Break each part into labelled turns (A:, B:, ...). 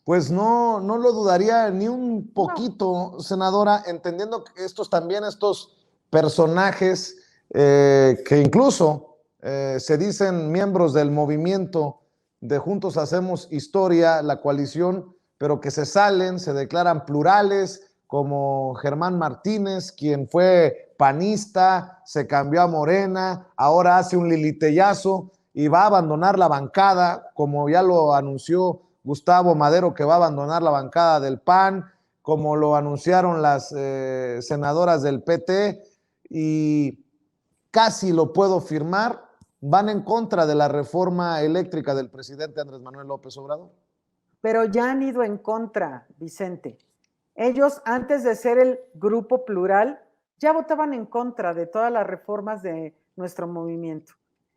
A: Pues no, no lo dudaría ni un
B: No.
A: poquito, senadora, entendiendo que estos personajes que incluso se dicen miembros del movimiento de Juntos Hacemos Historia, la coalición, pero que se salen, se declaran plurales, como Germán Martínez, quien fue panista, se cambió a Morena, ahora hace un lilitellazo y va a abandonar la bancada, como ya lo anunció Gustavo Madero, que va a abandonar la bancada del PAN, como lo anunciaron las senadoras del PT, y casi lo puedo firmar, van en contra de la reforma eléctrica del presidente Andrés Manuel López Obrador.
B: Pero ya han ido en contra, Vicente. Ellos, antes de ser el grupo plural, ya votaban en contra de todas las reformas de nuestro movimiento.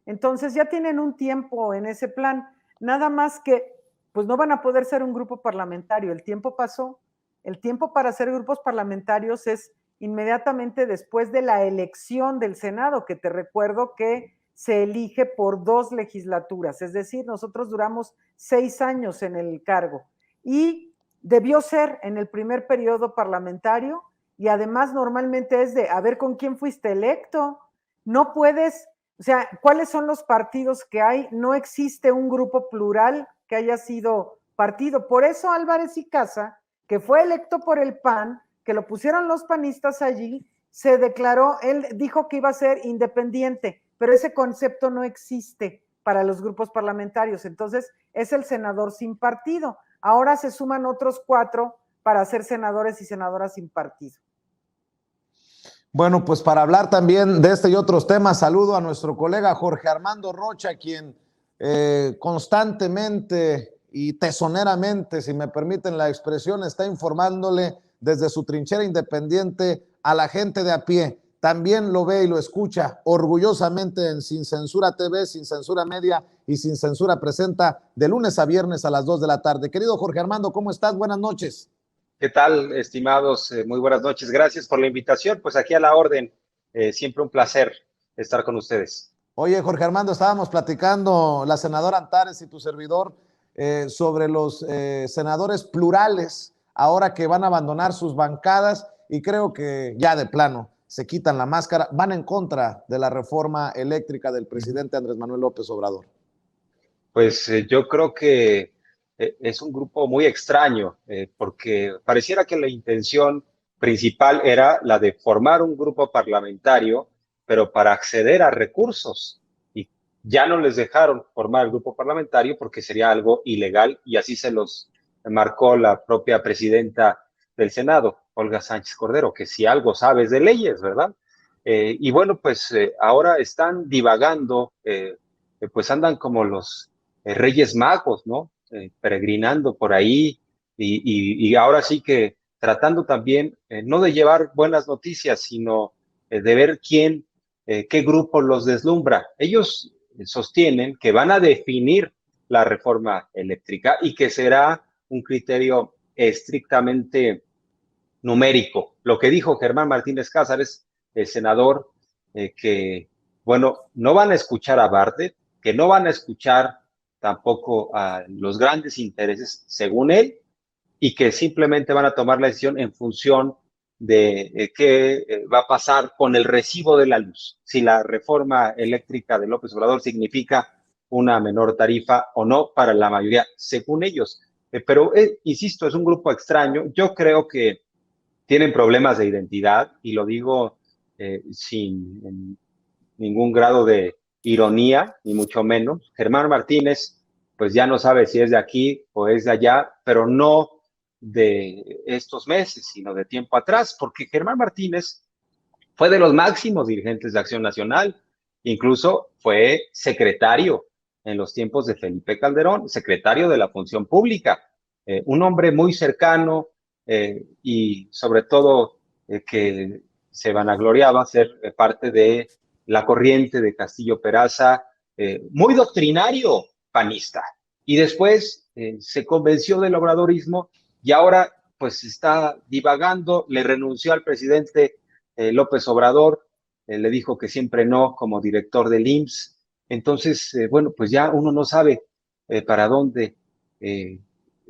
B: Entonces ya tienen un tiempo en ese plan, nada más que pues no van a poder ser un grupo parlamentario. El tiempo pasó. El tiempo para ser grupos parlamentarios es inmediatamente después de la elección del Senado, que te recuerdo que se elige por 2 legislaturas, es decir, nosotros duramos 6 años en el cargo y debió ser en el primer periodo parlamentario y además normalmente es de a ver con quién fuiste electo. No puedes, o sea, ¿cuáles son los partidos que hay? No existe un grupo plural que haya sido partido. Por eso Álvarez y Casa, que fue electo por el PAN, que lo pusieron los panistas allí, se declaró, él dijo que iba a ser independiente, pero ese concepto no existe para los grupos parlamentarios. Entonces, es el senador sin partido. Ahora se suman otros 4 para ser senadores y senadoras sin partido.
A: Bueno, pues para hablar también de este y otros temas, saludo a nuestro colega Jorge Armando Rocha, quien constantemente y tesoneramente, si me permiten la expresión, está informándole desde su trinchera independiente a la gente de a pie. También lo ve y lo escucha orgullosamente en Sin Censura TV, Sin Censura Media y Sin Censura Presenta de lunes a viernes a las 2 de la tarde. Querido Jorge Armando, ¿cómo estás? Buenas noches.
C: ¿Qué tal, estimados? Muy buenas noches. Gracias por la invitación. Pues aquí a la orden. Siempre un placer estar con ustedes.
A: Oye, Jorge Armando, estábamos platicando la senadora Antares y tu servidor sobre los senadores plurales, ahora que van a abandonar sus bancadas y creo que ya de plano se quitan la máscara, van en contra de la reforma eléctrica del presidente Andrés Manuel López Obrador.
C: Pues yo creo que es un grupo muy extraño, porque pareciera que la intención principal era la de formar un grupo parlamentario, pero para acceder a recursos. Y ya no les dejaron formar el grupo parlamentario porque sería algo ilegal y así se los marcó la propia presidenta del Senado, Olga Sánchez Cordero, que si algo sabes de leyes, ¿verdad? Y bueno, pues ahora están divagando, pues andan como los Reyes Magos, ¿no? Peregrinando por ahí y ahora sí que tratando también no de llevar buenas noticias, sino de ver qué grupo los deslumbra. Ellos sostienen que van a definir la reforma eléctrica y que será un criterio estrictamente numérico. Lo que dijo Germán Martínez Cázares, el senador, que, bueno, no van a escuchar a Bartlett, que no van a escuchar tampoco a los grandes intereses, según él, y que simplemente van a tomar la decisión en función de qué va a pasar con el recibo de la luz, si la reforma eléctrica de López Obrador significa una menor tarifa o no para la mayoría, según ellos. Pero, insisto, es un grupo extraño. Yo creo que tienen problemas de identidad y lo digo sin ningún grado de ironía, ni mucho menos. Germán Martínez, pues ya no sabe si es de aquí o es de allá, pero no de estos meses, sino de tiempo atrás, porque Germán Martínez fue de los máximos dirigentes de Acción Nacional, incluso fue secretario en los tiempos de Felipe Calderón, secretario de la Función Pública, un hombre muy cercano y sobre todo que se vanagloriaba ser parte de la corriente de Castillo Peraza, muy doctrinario panista. Y después se convenció del obradorismo y ahora pues está divagando, le renunció al presidente López Obrador, le dijo que siempre no como director del IMSS. Entonces, bueno, pues ya uno no sabe para dónde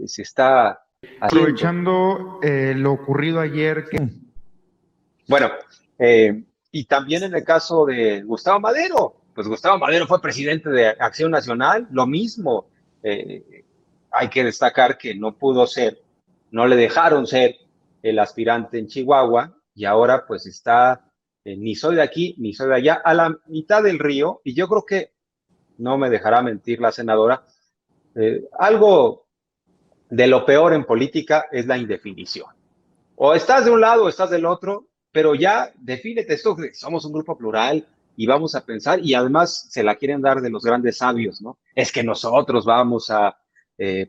C: se está haciendo.
D: Aprovechando lo ocurrido ayer,
C: Bueno, y también en el caso de Gustavo Madero, pues Gustavo Madero fue presidente de Acción Nacional, lo mismo. Hay que destacar que no pudo ser, no le dejaron ser el aspirante en Chihuahua y ahora pues está, ni soy de aquí ni soy de allá, a la mitad del río, y yo creo que no me dejará mentir la senadora, algo de lo peor en política es la indefinición. O estás de un lado o estás del otro, pero ya defínete esto, somos un grupo plural y vamos a pensar, y además se la quieren dar de los grandes sabios, ¿no? Es que nosotros vamos a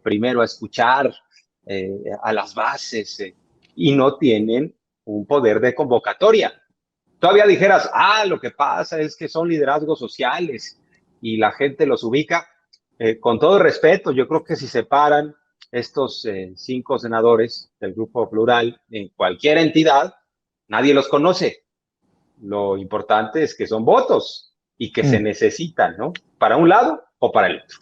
C: primero a escuchar a las bases y no tienen un poder de convocatoria. Todavía dijeras, lo que pasa es que son liderazgos sociales y la gente los ubica. Con todo respeto, yo creo que si se paran estos 5 senadores del Grupo Plural en cualquier entidad, nadie los conoce. Lo importante es que son votos y que se necesitan, ¿no? Para un lado o para el otro.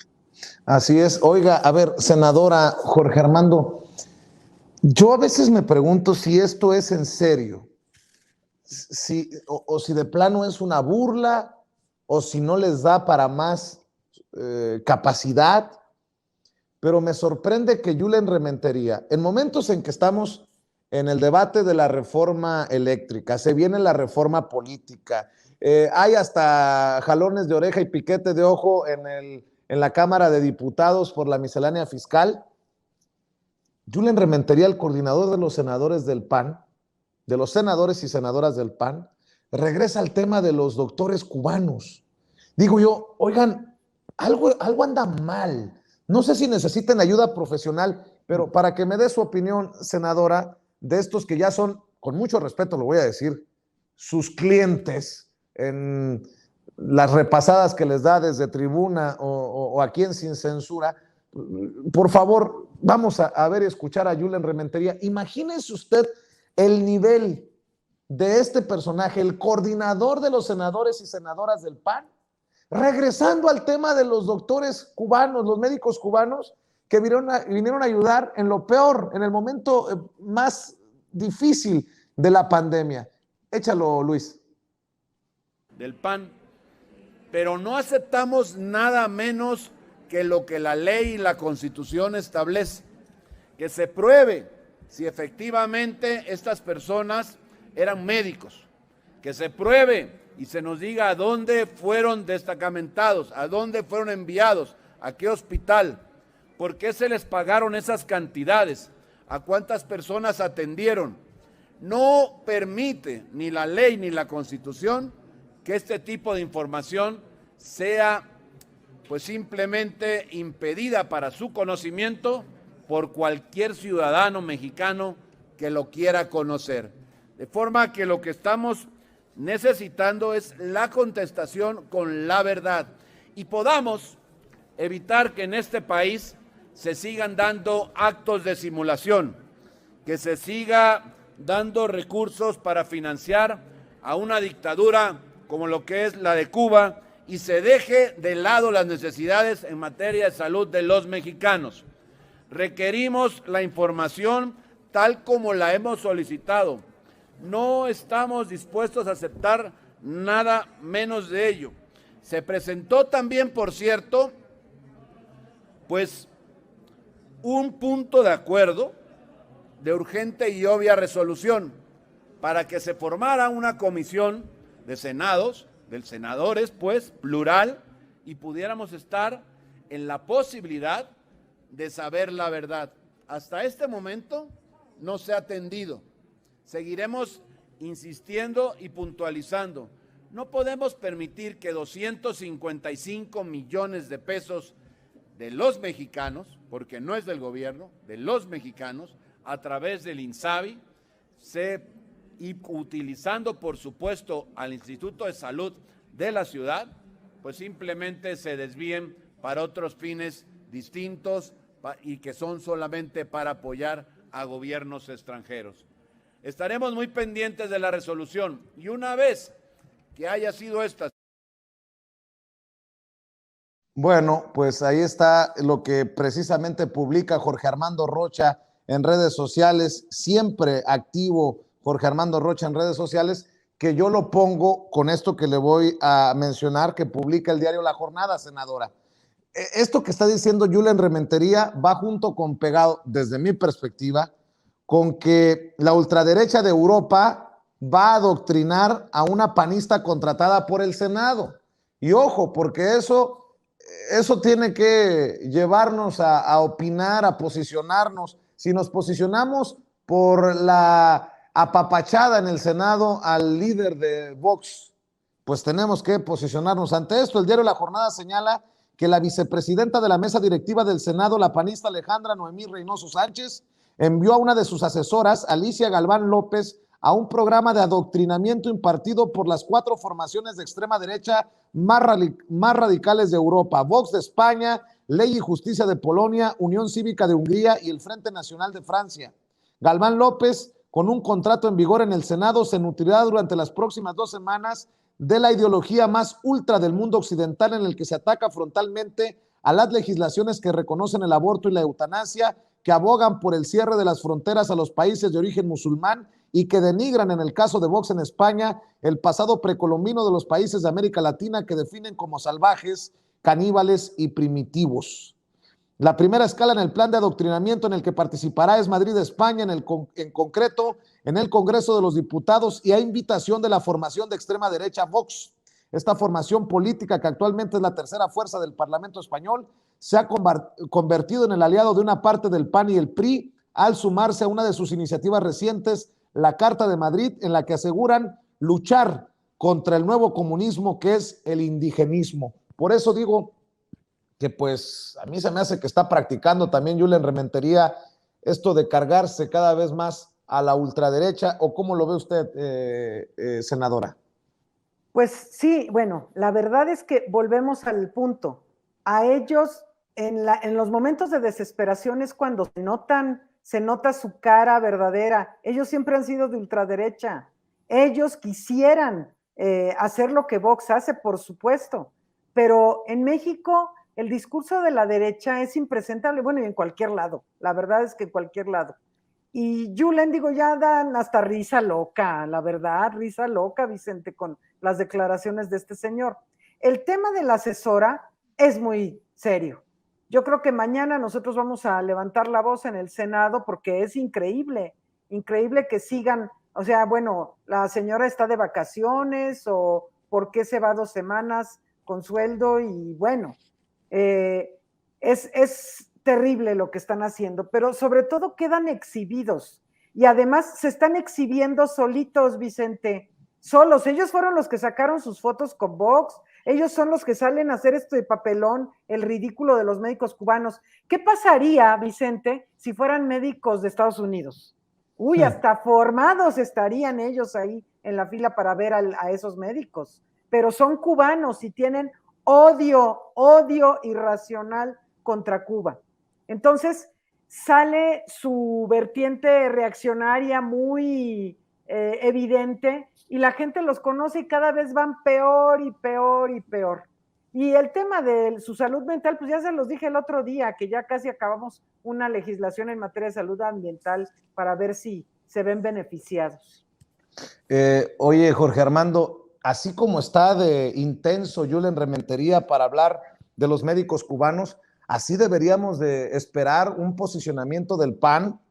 A: Así es. Oiga, a ver, senadora Jorge Armando, yo a veces me pregunto si esto es en serio, o si de plano es una burla, o si no les da para más capacidad, pero me sorprende que Julen Rementería, en momentos en que estamos en el debate de la reforma eléctrica, se viene la reforma política, hay hasta jalones de oreja y piquete de ojo en la Cámara de Diputados por la miscelánea fiscal. Julen Rementería, el coordinador de los senadores del PAN, de los senadores y senadoras del PAN, regresa al tema de los doctores cubanos. Digo yo, oigan, algo anda mal. No sé si necesiten ayuda profesional, pero para que me dé su opinión, senadora, de estos que ya son, con mucho respeto lo voy a decir, sus clientes en las repasadas que les da desde tribuna o aquí en Sin Censura, por favor, vamos a ver y escuchar a Julen Rementería. Imagínense usted el nivel de este personaje, el coordinador de los senadores y senadoras del PAN, regresando al tema de los doctores cubanos, los médicos cubanos que vinieron a ayudar en lo peor, en el momento más difícil de la pandemia. Échalo, Luis.
E: Del PAN, pero no aceptamos nada menos que lo que la ley y la Constitución establece, que se pruebe si efectivamente estas personas eran médicos, que se pruebe y se nos diga a dónde fueron destacamentados, a dónde fueron enviados, a qué hospital, por qué se les pagaron esas cantidades, a cuántas personas atendieron. No permite ni la ley ni la Constitución que este tipo de información sea pues simplemente impedida para su conocimiento por cualquier ciudadano mexicano que lo quiera conocer. De forma que lo que estamos necesitando es la contestación con la verdad y podamos evitar que en este país se sigan dando actos de simulación, que se siga dando recursos para financiar a una dictadura como lo que es la de Cuba y se deje de lado las necesidades en materia de salud de los mexicanos. Requerimos la información tal como la hemos solicitado. No estamos dispuestos a aceptar nada menos de ello. Se presentó también, por cierto, pues un punto de acuerdo de urgente y obvia resolución para que se formara una comisión de senadores, pues, plural, y pudiéramos estar en la posibilidad de saber la verdad. Hasta este momento no se ha atendido. Seguiremos insistiendo y puntualizando. No podemos permitir que 255 millones de pesos de los mexicanos, porque no es del gobierno, de los mexicanos, a través del INSABI, y utilizando, por supuesto, al Instituto de Salud de la ciudad, pues simplemente se desvíen para otros fines distintos y que son solamente para apoyar a gobiernos extranjeros. Estaremos muy pendientes de la resolución y una vez que haya sido esta.
A: Bueno, pues ahí está lo que precisamente publica Jorge Armando Rocha en redes sociales, siempre activo Jorge Armando Rocha en redes sociales, que yo lo pongo con esto que le voy a mencionar, que publica el diario La Jornada, senadora. Esto que está diciendo Julen Rementería va junto con pegado, desde mi perspectiva, con que la ultraderecha de Europa va a adoctrinar a una panista contratada por el Senado. Y ojo, porque eso tiene que llevarnos a opinar, a posicionarnos. Si nos posicionamos por la apapachada en el Senado al líder de Vox, pues tenemos que posicionarnos ante esto. El diario La Jornada señala que la vicepresidenta de la mesa directiva del Senado, la panista Alejandra Noemí Reynoso Sánchez, envió a una de sus asesoras, Alicia Galván López, a un programa de adoctrinamiento impartido por las 4 formaciones de extrema derecha más radicales de Europa: Vox de España, Ley y Justicia de Polonia, Unión Cívica de Hungría y el Frente Nacional de Francia. Galván López, con un contrato en vigor en el Senado, se nutrirá durante las próximas 2 semanas de la ideología más ultra del mundo occidental, en el que se ataca frontalmente a las legislaciones que reconocen el aborto y la eutanasia, que abogan por el cierre de las fronteras a los países de origen musulmán y que denigran, en el caso de Vox en España, el pasado precolombino de los países de América Latina, que definen como salvajes, caníbales y primitivos. La primera escala en el plan de adoctrinamiento en el que participará es Madrid, España, en concreto en el Congreso de los Diputados, y a invitación de la formación de extrema derecha Vox. Esta formación política, que actualmente es la tercera fuerza del Parlamento español, se ha convertido en el aliado de una parte del PAN y el PRI, al sumarse a una de sus iniciativas recientes, la Carta de Madrid, en la que aseguran luchar contra el nuevo comunismo, que es el indigenismo. Por eso digo que pues a mí se me hace que está practicando también Julen Rementería esto de cargarse cada vez más a la ultraderecha. ¿O cómo lo ve usted, senadora?
B: Pues sí, bueno, la verdad es que volvemos al punto. A ellos, en los momentos de desesperación es cuando se nota su cara verdadera. Ellos siempre han sido de ultraderecha. Ellos quisieran hacer lo que Vox hace, por supuesto, pero en México el discurso de la derecha es impresentable, bueno, y en cualquier lado, la verdad es que en cualquier lado. Y Julen, digo, ya dan hasta risa loca, la verdad, risa loca, Vicente, con las declaraciones de este señor. El tema de la asesora es muy serio. Yo creo que mañana nosotros vamos a levantar la voz en el Senado, porque es increíble que sigan, o sea, bueno, la señora está de vacaciones, o por qué se va 2 semanas con sueldo, y bueno, es terrible lo que están haciendo, pero sobre todo quedan exhibidos, y además se están exhibiendo solitos, Vicente, solos. Ellos fueron los que sacaron sus fotos con Vox, ellos son los que salen a hacer esto de papelón, el ridículo de los médicos cubanos. ¿Qué pasaría, Vicente, si fueran médicos de Estados Unidos? Uy, hasta formados estarían ellos ahí en la fila para ver a esos médicos, pero son cubanos y tienen odio irracional contra Cuba. Entonces sale su vertiente reaccionaria muy evidente, y la gente los conoce y cada vez van peor y peor y peor. Y el tema de su salud mental, pues ya se los dije el otro día, que ya casi acabamos una legislación en materia de salud ambiental para ver si se ven beneficiados.
A: Oye, Jorge Armando, así como está de intenso Julen Rementería para hablar de los médicos cubanos, así deberíamos de esperar un posicionamiento del PAN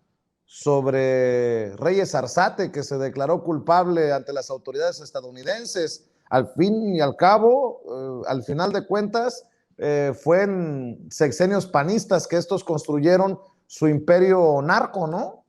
A: sobre Reyes Arzate, que se declaró culpable ante las autoridades estadounidenses. Al fin y al cabo, al final de cuentas, fue en sexenios panistas que estos construyeron su imperio narco, ¿no?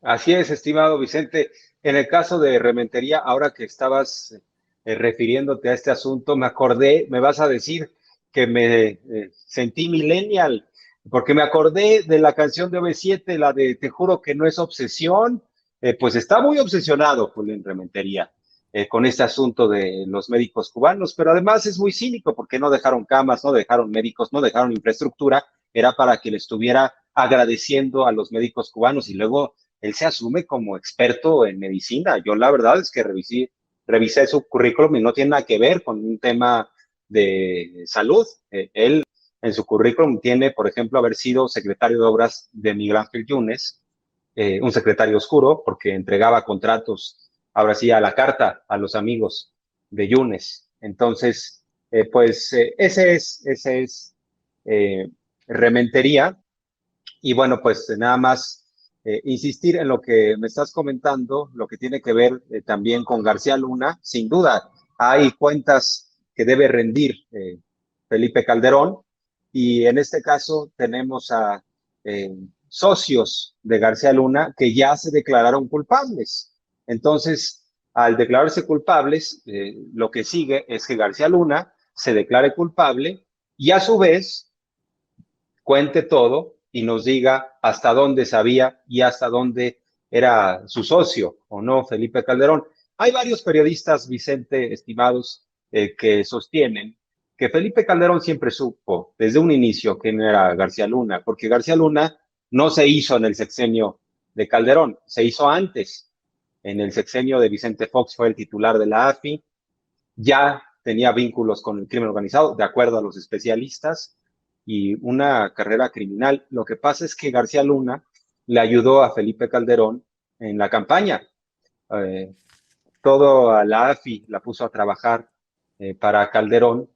C: Así es, estimado Vicente. En el caso de Rementería, ahora que estabas refiriéndote a este asunto, me acordé, me vas a decir que me sentí millennial, porque me acordé de la canción de OV7, la de Te juro que no es obsesión. Pues está muy obsesionado Julen Rementería con este asunto de los médicos cubanos, pero además es muy cínico porque no dejaron camas, no dejaron médicos, no dejaron infraestructura, era para que le estuviera agradeciendo a los médicos cubanos, y luego él se asume como experto en medicina. Yo la verdad es que revisé su currículum y no tiene nada que ver con un tema de salud. Él en su currículum tiene, por ejemplo, haber sido secretario de Obras de Miguel Ángel Yunes, un secretario oscuro, porque entregaba contratos, ahora sí, a la carta a los amigos de Yunes. Entonces, ese es Rementería. Y bueno, pues nada más insistir en lo que me estás comentando, lo que tiene que ver también con García Luna. Sin duda, hay cuentas que debe rendir Felipe Calderón, y en este caso tenemos a socios de García Luna que ya se declararon culpables. Entonces, al declararse culpables, lo que sigue es que García Luna se declare culpable y a su vez cuente todo y nos diga hasta dónde sabía y hasta dónde era su socio o no Felipe Calderón. Hay varios periodistas, Vicente, estimados, que sostienen que Felipe Calderón siempre supo desde un inicio quién era García Luna, porque García Luna no se hizo en el sexenio de Calderón, se hizo antes. En el sexenio de Vicente Fox fue el titular de la AFI, ya tenía vínculos con el crimen organizado, de acuerdo a los especialistas, y una carrera criminal. Lo que pasa es que García Luna le ayudó a Felipe Calderón en la campaña. Todo a la AFI la puso a trabajar para Calderón,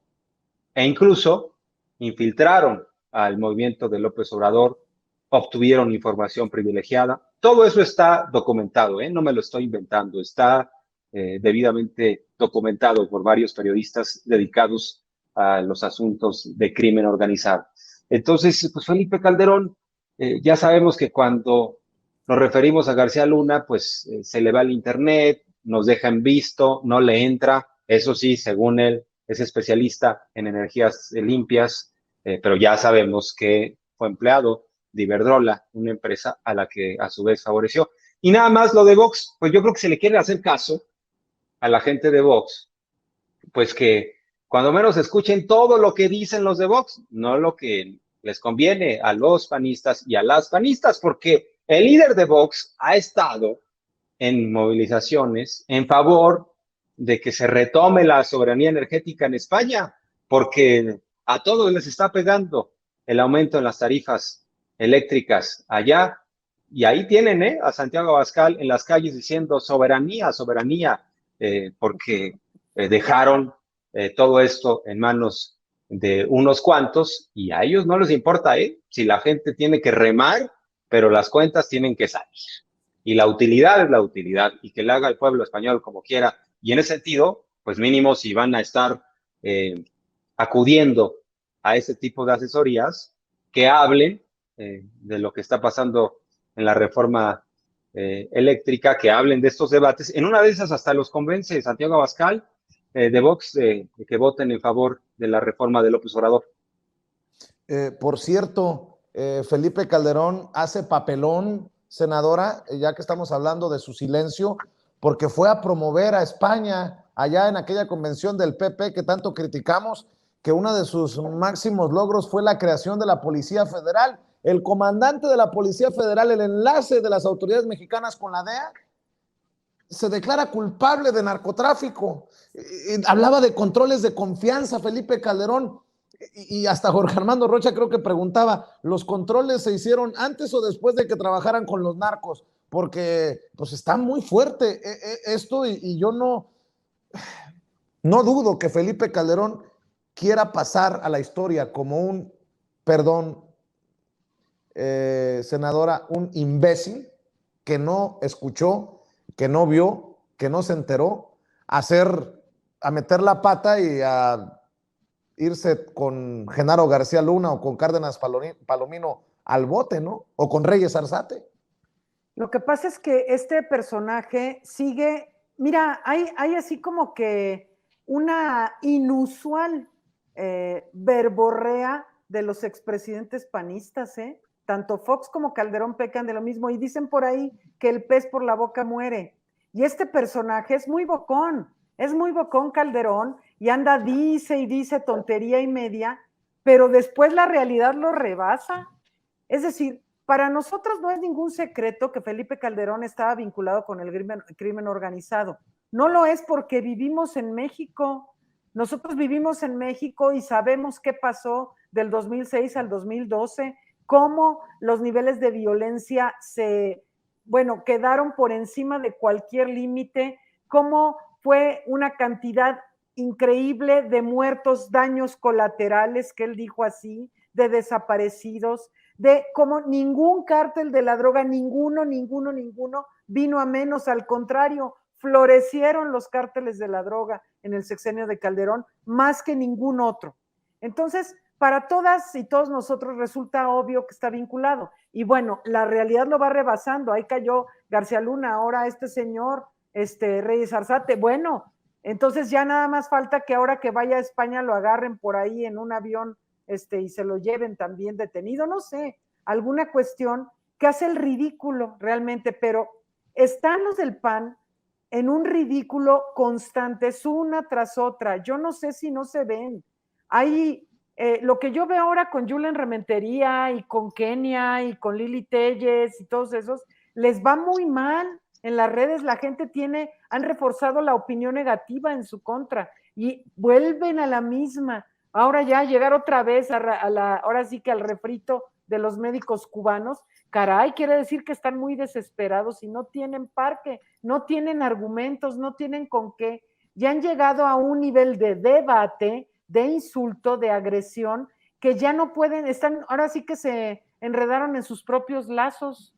C: e incluso infiltraron al movimiento de López Obrador, obtuvieron información privilegiada. Todo eso está documentado, no me lo estoy inventando, está debidamente documentado por varios periodistas dedicados a los asuntos de crimen organizado. Entonces, pues Felipe Calderón, ya sabemos que cuando nos referimos a García Luna, pues se le va el internet, nos deja en visto, no le entra. Eso sí, según él, es especialista en energías limpias, pero ya sabemos que fue empleado de Iberdrola, una empresa a la que a su vez favoreció. Y nada más lo de Vox, pues yo creo que se le quiere hacer caso a la gente de Vox, pues que cuando menos escuchen todo lo que dicen los de Vox, no lo que les conviene a los panistas y a las panistas, porque el líder de Vox ha estado en movilizaciones en favor de que se retome la soberanía energética en España, porque a todos les está pegando el aumento en las tarifas eléctricas allá, y ahí tienen a Santiago Abascal en las calles diciendo soberanía, soberanía, porque dejaron todo esto en manos de unos cuantos, y a ellos no les importa si la gente tiene que remar, pero las cuentas tienen que salir. Y la utilidad es la utilidad, y que le haga el pueblo español como quiera. Y en ese sentido, pues mínimo si van a estar acudiendo a ese tipo de asesorías, que hablen de lo que está pasando en la reforma eléctrica, que hablen de estos debates. En una de esas hasta los convence Santiago Abascal de Vox de que voten en favor de la reforma de López Obrador.
A: Por cierto, Felipe Calderón hace papelón, senadora, ya que estamos hablando de su silencio, porque fue a promover a España allá en aquella convención del PP que tanto criticamos, que uno de sus máximos logros fue la creación de la Policía Federal. El comandante de la Policía Federal, el enlace de las autoridades mexicanas con la DEA, se declara culpable de narcotráfico. Hablaba de controles de confianza, Felipe Calderón, y hasta Jorge Armando Rocha creo que preguntaba, ¿los controles se hicieron antes o después de que trabajaran con los narcos? Porque pues está muy fuerte esto, y yo no dudo que Felipe Calderón quiera pasar a la historia como un, perdón, senadora, un imbécil que no escuchó, que no vio, que no se enteró, a meter la pata y a irse con Genaro García Luna o con Cárdenas Palomino al bote, ¿no? O con Reyes Arzate.
B: Lo que pasa es que este personaje sigue, mira, hay así como que una inusual verborrea de los expresidentes panistas, Tanto Fox como Calderón pecan de lo mismo, y dicen por ahí que el pez por la boca muere. Y este personaje es muy bocón Calderón, y anda, dice y dice tontería y media, pero después la realidad lo rebasa. Es decir, para nosotros no es ningún secreto que Felipe Calderón estaba vinculado con el crimen organizado. No lo es porque vivimos en México. Nosotros vivimos en México y sabemos qué pasó del 2006 al 2012, cómo los niveles de violencia quedaron por encima de cualquier límite, cómo fue una cantidad increíble de muertos, daños colaterales, que él dijo así, de desaparecidos, de cómo ningún cártel de la droga, ninguno, vino a menos, al contrario, florecieron los cárteles de la droga en el sexenio de Calderón más que ningún otro. Entonces, para todas y todos nosotros resulta obvio que está vinculado. Y bueno, la realidad lo va rebasando. Ahí cayó García Luna, ahora este señor, Reyes Arzate. Bueno, entonces ya nada más falta que ahora que vaya a España lo agarren por ahí en un avión y se lo lleven también detenido. No sé, alguna cuestión que hace el ridículo realmente, pero están los del PAN en un ridículo constante, es una tras otra. Yo no sé si no se ven. Hay lo que yo veo ahora con Julen Rementería y con Kenia y con Lili Telles y todos esos, les va muy mal en las redes. La gente han reforzado la opinión negativa en su contra y vuelven a la misma. Ahora ya llegar otra vez ahora sí que al refrito de los médicos cubanos, caray, quiere decir que están muy desesperados y no tienen parque, no tienen argumentos, no tienen con qué. Ya han llegado a un nivel de debate, de insulto, de agresión, que ya no pueden, ahora sí que se enredaron en sus propios lazos.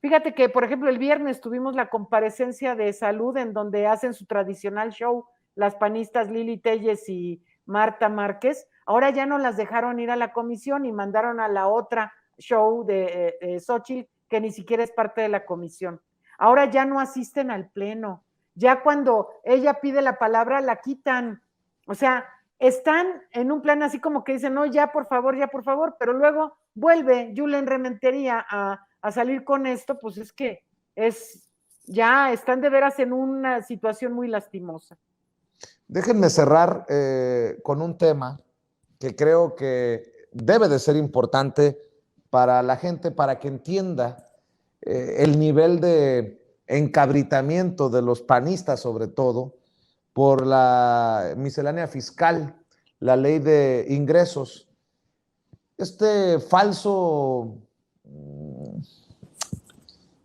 B: Fíjate que, por ejemplo, el viernes tuvimos la comparecencia de salud en donde hacen su tradicional show las panistas Lili Telles y Marta Márquez. Ahora ya no las dejaron ir a la comisión y mandaron a la otra show de Xochitl, que ni siquiera es parte de la comisión. Ahora ya no asisten al pleno. Ya cuando ella pide la palabra, la quitan. O sea, están en un plan así como que dicen, no, ya por favor, pero luego vuelve Julen Rementería a salir con esto, pues es que ya están de veras en una situación muy lastimosa.
A: Déjenme cerrar con un tema que creo que debe de ser importante para la gente, para que entienda el nivel de encabritamiento de los panistas, sobre todo, por la miscelánea fiscal, la ley de ingresos. Este falso,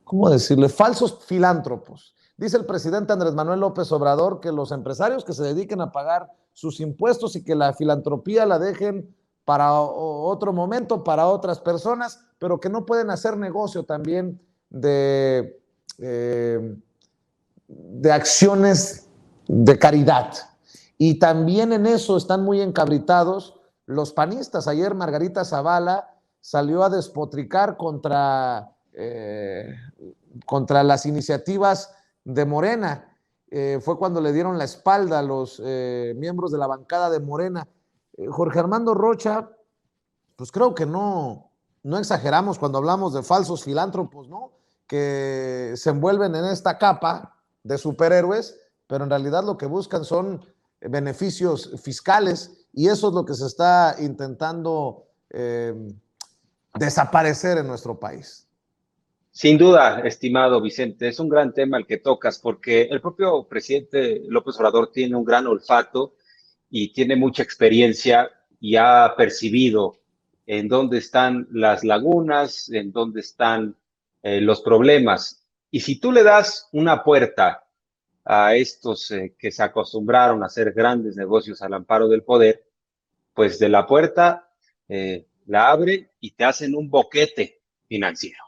A: ¿cómo decirle? Falsos filántropos. Dice el presidente Andrés Manuel López Obrador que los empresarios que se dediquen a pagar sus impuestos y que la filantropía la dejen para otro momento, para otras personas, pero que no pueden hacer negocio también de acciones de caridad. Y también en eso están muy encabritados los panistas. Ayer Margarita Zavala salió a despotricar contra las iniciativas de Morena. Fue cuando le dieron la espalda a los miembros de la bancada de Morena. Jorge Armando Rocha, pues creo que no exageramos cuando hablamos de falsos filántropos, ¿no? Que se envuelven en esta capa de superhéroes, pero en realidad lo que buscan son beneficios fiscales y eso es lo que se está intentando desaparecer en nuestro país.
C: Sin duda, estimado Vicente, es un gran tema el que tocas porque el propio presidente López Obrador tiene un gran olfato y tiene mucha experiencia y ha percibido en dónde están las lagunas, en dónde están los problemas. Y si tú le das una puerta a estos que se acostumbraron a hacer grandes negocios al amparo del poder, pues de la puerta la abre y te hacen un boquete financiero.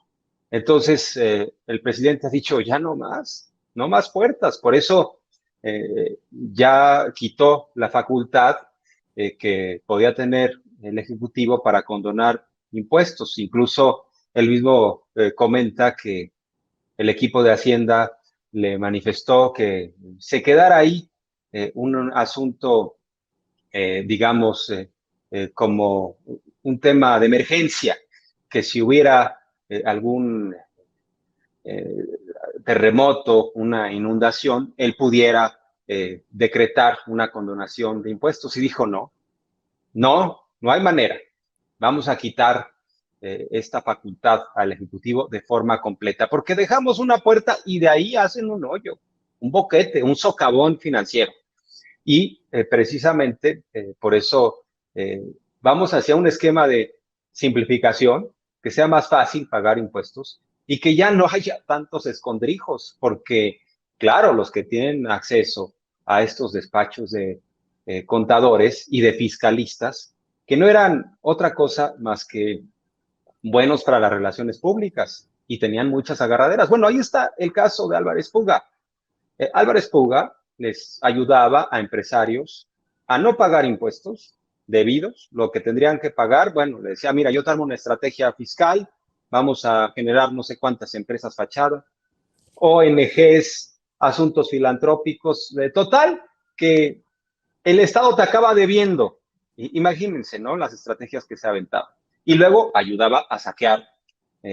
C: Entonces, el presidente ha dicho, ya no más puertas. Por eso ya quitó la facultad que podía tener el Ejecutivo para condonar impuestos. Incluso él mismo comenta que el equipo de Hacienda le manifestó que se quedara ahí un asunto, digamos, como un tema de emergencia, que si hubiera algún terremoto, una inundación, él pudiera decretar una condonación de impuestos. Y dijo, no hay manera. Vamos a quitar esta facultad al Ejecutivo de forma completa, porque dejamos una puerta y de ahí hacen un hoyo, un boquete, un socavón financiero. Y precisamente por eso vamos hacia un esquema de simplificación, que sea más fácil pagar impuestos y que ya no haya tantos escondrijos, porque claro, los que tienen acceso a estos despachos de contadores y de fiscalistas, que no eran otra cosa más que buenos para las relaciones públicas y tenían muchas agarraderas. Bueno, ahí está el caso de Álvarez Puga. Álvarez Puga les ayudaba a empresarios a no pagar impuestos debidos, lo que tendrían que pagar. Bueno, le decía, mira, yo te armo una estrategia fiscal, vamos a generar no sé cuántas empresas fachada, ONGs, asuntos filantrópicos, de total, que el Estado te acaba debiendo. Imagínense, ¿no? Las estrategias que se aventaban. Y luego ayudaba a saquear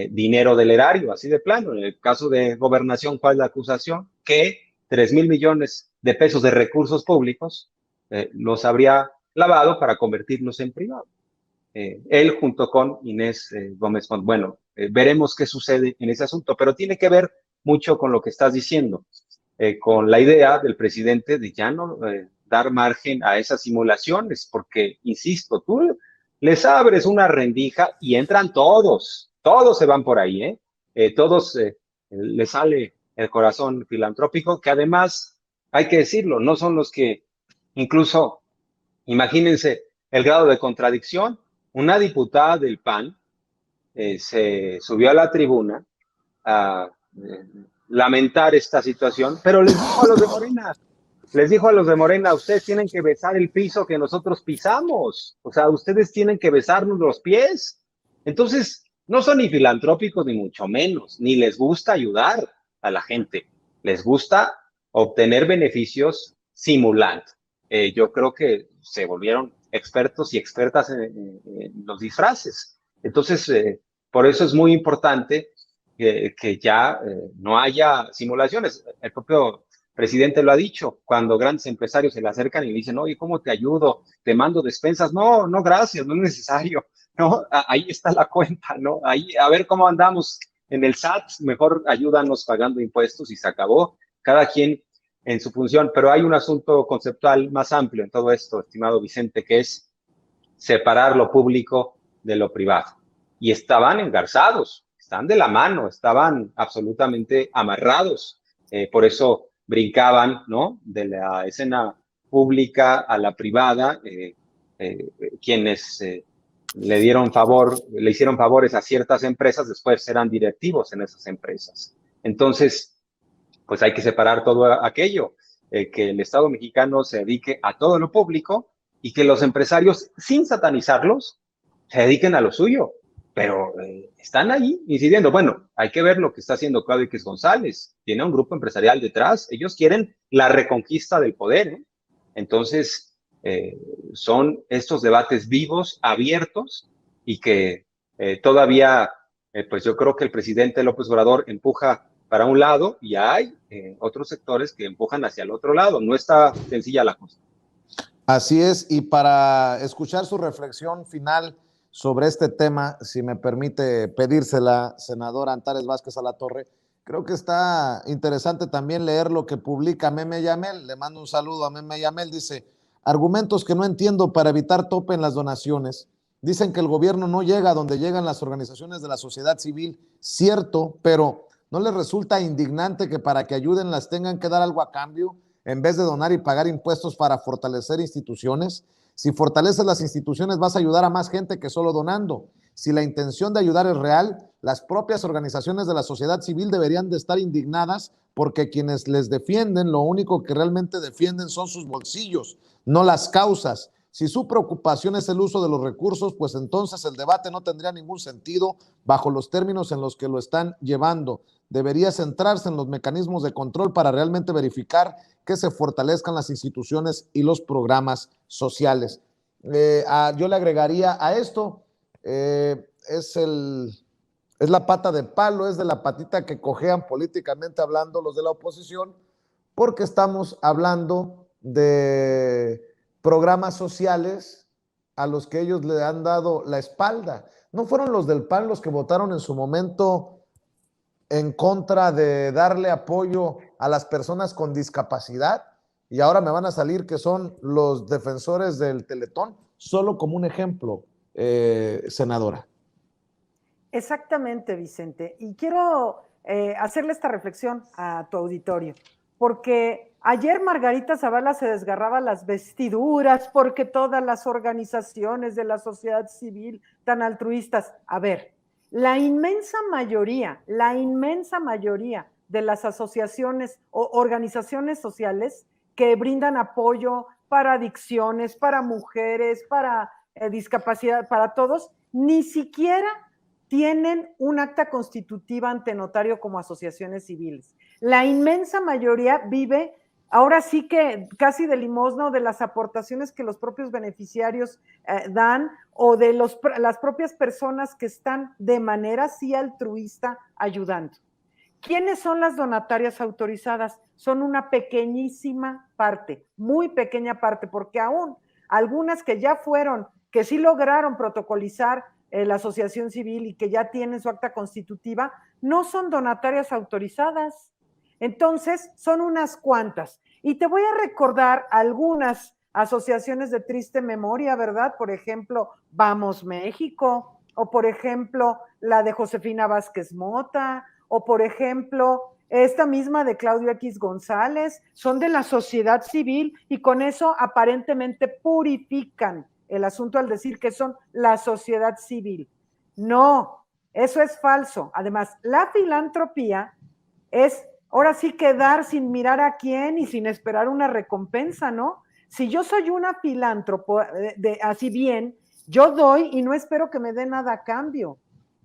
C: dinero del erario, así de plano. En el caso de Gobernación, ¿cuál es la acusación? Que 3,000 millones de pesos de recursos públicos los habría lavado para convertirlos en privado. Él junto con Inés Gómez Font. Bueno, veremos qué sucede en ese asunto, pero tiene que ver mucho con lo que estás diciendo, con la idea del presidente de ya no dar margen a esas simulaciones, porque, insisto, tú les abres una rendija y entran todos se van por ahí, todos les sale el corazón filantrópico, que además, hay que decirlo, no son los que, incluso, imagínense el grado de contradicción, una diputada del PAN se subió a la tribuna a lamentar esta situación, pero les dijo a los de Morena, ustedes tienen que besar el piso que nosotros pisamos, o sea, ustedes tienen que besarnos los pies. Entonces, no son ni filantrópicos ni mucho menos, ni les gusta ayudar a la gente, les gusta obtener beneficios simulando. Yo creo que se volvieron expertos y expertas en los disfraces. Entonces, por eso es muy importante que ya no haya simulaciones. El propio presidente lo ha dicho, cuando grandes empresarios se le acercan y le dicen, oye, ¿cómo te ayudo? ¿Te mando despensas? No, no, gracias, no es necesario. No, ahí está la cuenta, ¿no? Ahí, a ver cómo andamos en el SAT, mejor ayúdanos pagando impuestos y se acabó. Cada quien en su función, pero hay un asunto conceptual más amplio en todo esto, estimado Vicente, que es separar lo público de lo privado. Y estaban engarzados, están de la mano, estaban absolutamente amarrados. Por eso brincaban, ¿no? De la escena pública a la privada, quienes le hicieron favores a ciertas empresas, después eran directivos en esas empresas. Entonces, pues hay que separar todo aquello, que el Estado mexicano se dedique a todo lo público y que los empresarios, sin satanizarlos, se dediquen a lo suyo, pero están ahí incidiendo. Bueno, hay que ver lo que está haciendo Claudio X González, tiene un grupo empresarial detrás, ellos quieren la reconquista del poder, ¿eh? Entonces, son estos debates vivos, abiertos, y que todavía, pues yo creo que el presidente López Obrador empuja para un lado y hay otros sectores que empujan hacia el otro lado. No está sencilla la cosa.
A: Así es, y para escuchar su reflexión final sobre este tema, si me permite pedírsela, senadora Antares Vázquez Alatorre, creo que está interesante también leer lo que publica Meme Yamel. Le mando un saludo a Meme Yamel. Dice, argumentos que no entiendo para evitar tope en las donaciones. Dicen que el gobierno no llega a donde llegan las organizaciones de la sociedad civil, cierto, pero ¿no les resulta indignante que para que ayuden las tengan que dar algo a cambio en vez de donar y pagar impuestos para fortalecer instituciones? Si fortaleces las instituciones vas a ayudar a más gente que solo donando. Si la intención de ayudar es real, las propias organizaciones de la sociedad civil deberían de estar indignadas porque quienes les defienden, lo único que realmente defienden son sus bolsillos, no las causas. Si su preocupación es el uso de los recursos, pues entonces el debate no tendría ningún sentido bajo los términos en los que lo están llevando. Debería centrarse en los mecanismos de control para realmente verificar que se fortalezcan las instituciones y los programas sociales. Yo le agregaría a esto, es la pata de palo, es de la patita que cojean políticamente hablando los de la oposición, porque estamos hablando de programas sociales a los que ellos le han dado la espalda. ¿No fueron los del PAN los que votaron en su momento en contra de darle apoyo a las personas con discapacidad? y ahora me van a salir que son los defensores del Teletón, solo como un ejemplo, senadora.
B: Exactamente, Vicente. Y quiero hacerle esta reflexión a tu auditorio, porque ayer Margarita Zavala se desgarraba las vestiduras porque todas las organizaciones de la sociedad civil tan altruistas, a ver, la inmensa mayoría de las asociaciones o organizaciones sociales que brindan apoyo para adicciones, para mujeres, para discapacidad, para todos, ni siquiera tienen un acta constitutiva ante notario como asociaciones civiles. La inmensa mayoría vive, ahora sí que casi de limosna o de las aportaciones que los propios beneficiarios dan o de las propias personas que están de manera sí altruista ayudando. ¿Quiénes son las donatarias autorizadas? Son una pequeñísima parte, muy pequeña parte, porque aún algunas que ya fueron, que sí lograron protocolizar la asociación civil y que ya tienen su acta constitutiva, no son donatarias autorizadas. Entonces, son unas cuantas. Y te voy a recordar algunas asociaciones de triste memoria, ¿verdad? Por ejemplo, Vamos México, o por ejemplo, la de Josefina Vázquez Mota, o por ejemplo, esta misma de Claudio X González, son de la sociedad civil y con eso aparentemente purifican el asunto al decir que son la sociedad civil. No, eso es falso. Además, la filantropía es ahora sí que dar sin mirar a quién y sin esperar una recompensa, ¿no? Si yo soy una filántropo, así bien, yo doy y no espero que me dé nada a cambio.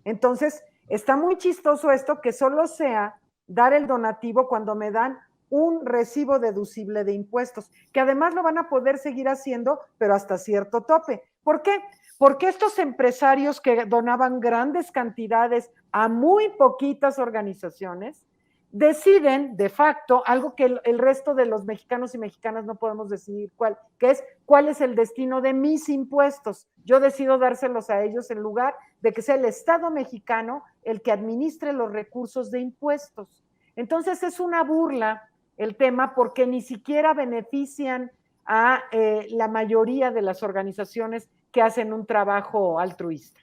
B: Entonces, está muy chistoso esto que solo sea dar el donativo cuando me dan un recibo deducible de impuestos, que además lo van a poder seguir haciendo, pero hasta cierto tope. ¿Por qué? Porque estos empresarios que donaban grandes cantidades a muy poquitas organizaciones, deciden de facto algo que el resto de los mexicanos y mexicanas no podemos decidir cuál, que es cuál es el destino de mis impuestos. Yo decido dárselos a ellos en lugar de que sea el Estado mexicano el que administre los recursos de impuestos. Entonces es una burla el tema porque ni siquiera benefician a la mayoría de las organizaciones que hacen un trabajo altruista.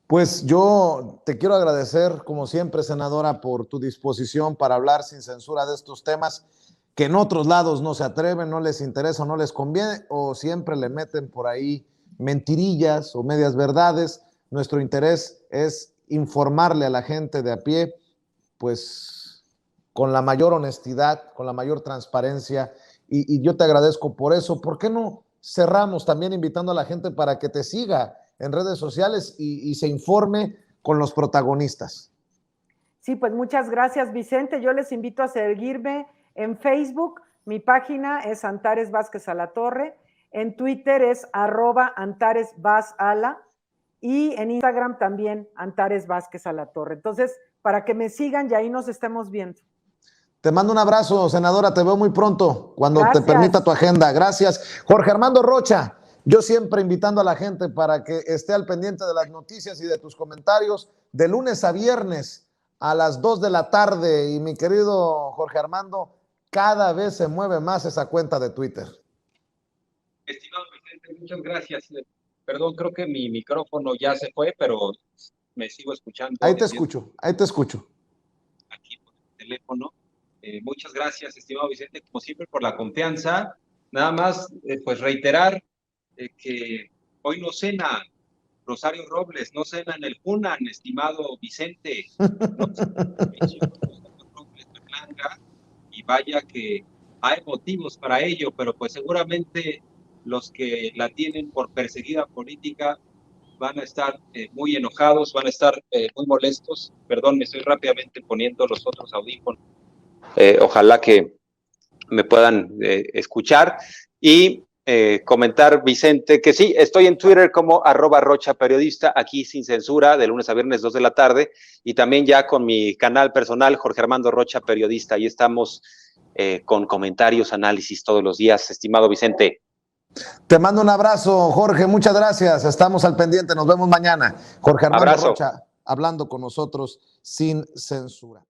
A: Pues yo te quiero agradecer, como siempre, senadora, por tu disposición para hablar sin censura de estos temas que en otros lados no se atreven, no les interesa, no les conviene, o siempre le meten por ahí mentirillas o medias verdades. Nuestro interés es informarle a la gente de a pie, pues con la mayor honestidad, con la mayor transparencia, y yo te agradezco por eso. ¿Por qué no cerramos también invitando a la gente para que te siga en redes sociales y se informe con los protagonistas?
B: Sí, pues muchas gracias, Vicente. Yo les invito a seguirme en Facebook. Mi página es Antares Vázquez Alatorre. En Twitter es @AntaresVazAla. Y en Instagram también Antares Vázquez Alatorre. Entonces, para que me sigan y ahí nos estemos viendo.
A: Te mando un abrazo, senadora. Te veo muy pronto, cuando
B: Gracias.
A: te permita tu agenda. Gracias. Jorge Armando Rocha. Yo siempre invitando a la gente para que esté al pendiente de las noticias y de tus comentarios de lunes a viernes a las 2 de la tarde. Y mi querido Jorge Armando, cada vez se mueve más esa cuenta de Twitter.
C: Estimado Vicente, muchas gracias. Perdón, creo que mi micrófono ya se fue, pero me sigo escuchando.
A: Ahí te escucho, ahí te escucho.
C: Aquí por el teléfono. Muchas gracias, estimado Vicente, como siempre, por la confianza. Nada más, pues reiterar que hoy no cena Rosario Robles, no cena en el Funan, estimado Vicente. No cena Rosario Robles Berlanga, y vaya que hay motivos para ello, pero pues seguramente los que la tienen por perseguida política van a estar muy enojados, van a estar muy molestos. Perdón, me estoy rápidamente poniendo los otros audífonos. Ojalá que me puedan escuchar y comentar, Vicente, que sí, estoy en Twitter como @RochaPeriodista, aquí sin censura, de lunes a viernes 2 de la tarde, y también ya con mi canal personal, Jorge Armando Rocha Periodista. Ahí estamos con comentarios, análisis todos los días, estimado Vicente.
A: Te mando un abrazo, Jorge, muchas gracias. Estamos al pendiente, nos vemos mañana. Jorge Armando Rocha hablando con nosotros sin censura.